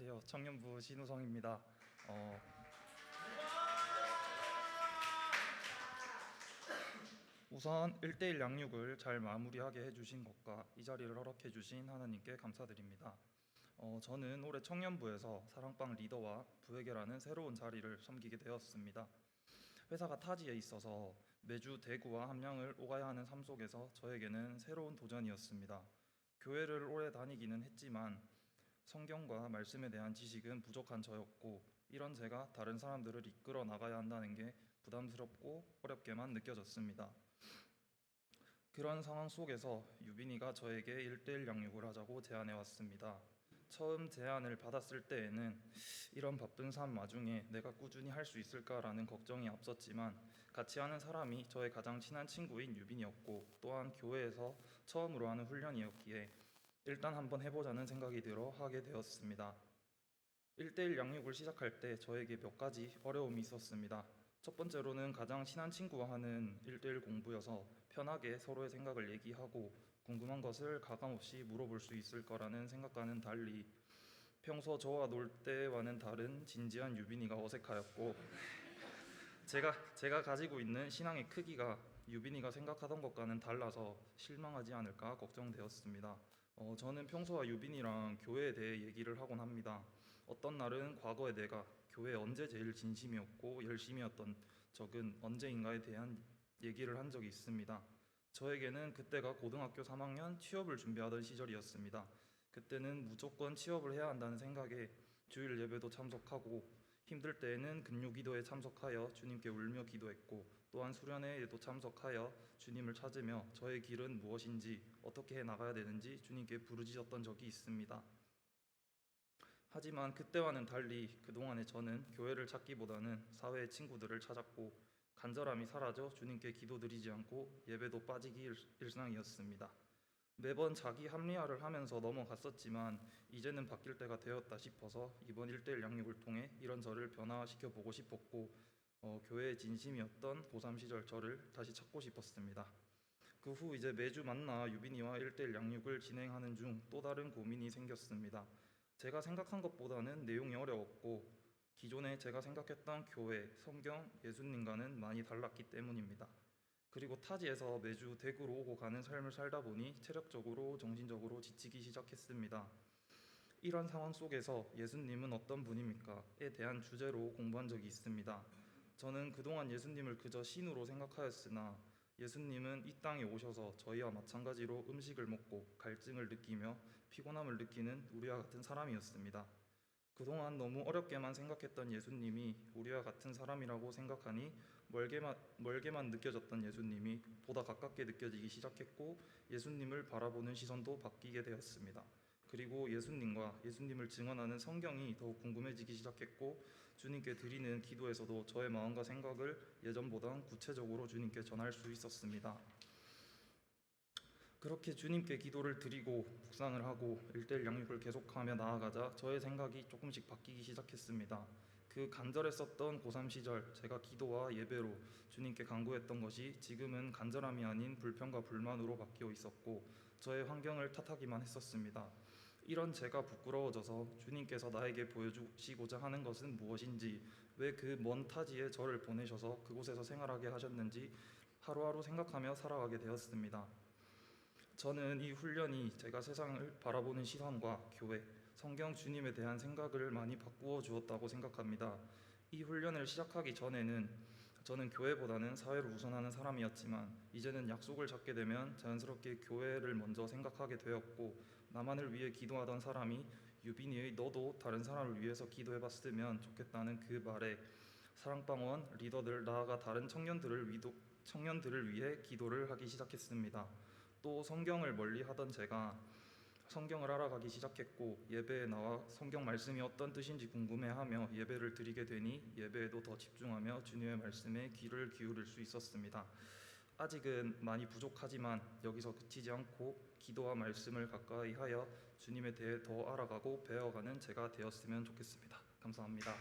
안녕하세요. 청년부 신우성입니다. 우선 1대1 양육을 잘 마무리하게 해주신 것과 이 자리를 허락해 주신 하나님께 감사드립니다. 저는 올해 청년부에서 사랑방 리더와 부회계라는 새로운 자리를 섬기게 되었습니다. 회사가 타지에 있어서 매주 대구와 함양을 오가야 하는 삶 속에서 저에게는 새로운 도전이었습니다. 교회를 오래 다니기는 했지만 성경과 말씀에 대한 지식은 부족한 저였고, 이런 제가 다른 사람들을 이끌어 나가야 한다는 게 부담스럽고 어렵게만 느껴졌습니다. 그런 상황 속에서 유빈이가 저에게 1대1 양육을 하자고 제안해 왔습니다. 처음 제안을 받았을 때에는 이런 바쁜 삶 와중에 내가 꾸준히 할 수 있을까라는 걱정이 앞섰지만, 같이 하는 사람이 저의 가장 친한 친구인 유빈이었고, 또한 교회에서 처음으로 하는 훈련이었기에 일단 한번 해보자는 생각이 들어 하게 되었습니다. 1대1 양육을 시작할 때 저에게 몇 가지 어려움이 있었습니다. 첫 번째로는 가장 친한 친구와 하는 1대1 공부여서 편하게 서로의 생각을 얘기하고 궁금한 것을 가감없이 물어볼 수 있을 거라는 생각과는 달리, 평소 저와 놀 때와는 다른 진지한 유빈이가 어색하였고, 제가 가지고 있는 신앙의 크기가 유빈이가 생각하던 것과는 달라서 실망하지 않을까 걱정되었습니다. 저는 평소와 유빈이랑 교회에 대해 얘기를 하곤 합니다. 어떤 날은 과거에 내가 교회에 언제 제일 진심이었고 열심이었던 적은 언제인가에 대한 얘기를 한 적이 있습니다. 저에게는 그때가 고등학교 3학년 취업을 준비하던 시절이었습니다. 그때는 무조건 취업을 해야 한다는 생각에 주일 예배도 참석하고, 힘들 때에는 금요기도에 참석하여 주님께 울며 기도했고, 또한 수련회에도 참석하여 주님을 찾으며 저의 길은 무엇인지 어떻게 해 나가야 되는지 주님께 부르짖었던 적이 있습니다. 하지만 그때와는 달리 그동안에 저는 교회를 찾기보다는 사회의 친구들을 찾았고, 간절함이 사라져 주님께 기도드리지 않고 예배도 빠지기 일상이었습니다. 매번 자기 합리화를 하면서 넘어갔었지만 이제는 바뀔 때가 되었다 싶어서 이번 1대1 양육을 통해 이런 저를 변화시켜 보고 싶었고, 교회의 진심이었던 고3 시절 저를 다시 찾고 싶었습니다. 그 후 이제 매주 만나 유빈이와 1대1 양육을 진행하는 중 또 다른 고민이 생겼습니다. 제가 생각한 것보다는 내용이 어려웠고, 기존에 제가 생각했던 교회, 성경, 예수님과는 많이 달랐기 때문입니다. 그리고 타지에서 매주 대구로 오고 가는 삶을 살다 보니 체력적으로 정신적으로 지치기 시작했습니다. 이런 상황 속에서 예수님은 어떤 분입니까?에 대한 주제로 공부한 적이 있습니다. 저는 그동안 예수님을 그저 신으로 생각하였으나, 예수님은 이 땅에 오셔서 저희와 마찬가지로 음식을 먹고 갈증을 느끼며 피곤함을 느끼는 우리와 같은 사람이었습니다. 그동안 너무 어렵게만 생각했던 예수님이 우리와 같은 사람이라고 생각하니 멀게만 느껴졌던 예수님이 보다 가깝게 느껴지기 시작했고, 예수님을 바라보는 시선도 바뀌게 되었습니다. 그리고 예수님과 예수님을 증언하는 성경이 더욱 궁금해지기 시작했고, 주님께 드리는 기도에서도 저의 마음과 생각을 예전보다 구체적으로 주님께 전할 수 있었습니다. 그렇게 주님께 기도를 드리고 묵상을 하고 1대1 양육을 계속하며 나아가자 저의 생각이 조금씩 바뀌기 시작했습니다. 그 간절했었던 고3 시절 제가 기도와 예배로 주님께 간구했던 것이 지금은 간절함이 아닌 불평과 불만으로 바뀌어 있었고, 저의 환경을 탓하기만 했었습니다. 이런 제가 부끄러워져서 주님께서 나에게 보여주시고자 하는 것은 무엇인지, 왜 그 먼 타지에 저를 보내셔서 그곳에서 생활하게 하셨는지 하루하루 생각하며 살아가게 되었습니다. 저는 이 훈련이 제가 세상을 바라보는 시선과 교회, 성경, 주님에 대한 생각을 많이 바꾸어 주었다고 생각합니다. 이 훈련을 시작하기 전에는 저는 교회보다는 사회를 우선하는 사람이었지만, 이제는 약속을 잡게 되면 자연스럽게 교회를 먼저 생각하게 되었고, 나만을 위해 기도하던 사람이 유빈이의 너도 다른 사람을 위해서 기도해봤으면 좋겠다는 그 말에 사랑방원 리더들, 나아가 다른 청년들을 위해 기도를 하기 시작했습니다. 또 성경을 멀리 하던 제가 성경을 알아가기 시작했고, 예배에 나와 성경 말씀이 어떤 뜻인지 궁금해하며 예배를 드리게 되니 예배에도 더 집중하며 주님의 말씀에 귀를 기울일 수 있었습니다. 아직은 많이 부족하지만 여기서 그치지 않고 기도와 말씀을 가까이 하여 주님에 대해 더 알아가고 배워가는 제가 되었으면 좋겠습니다. 감사합니다.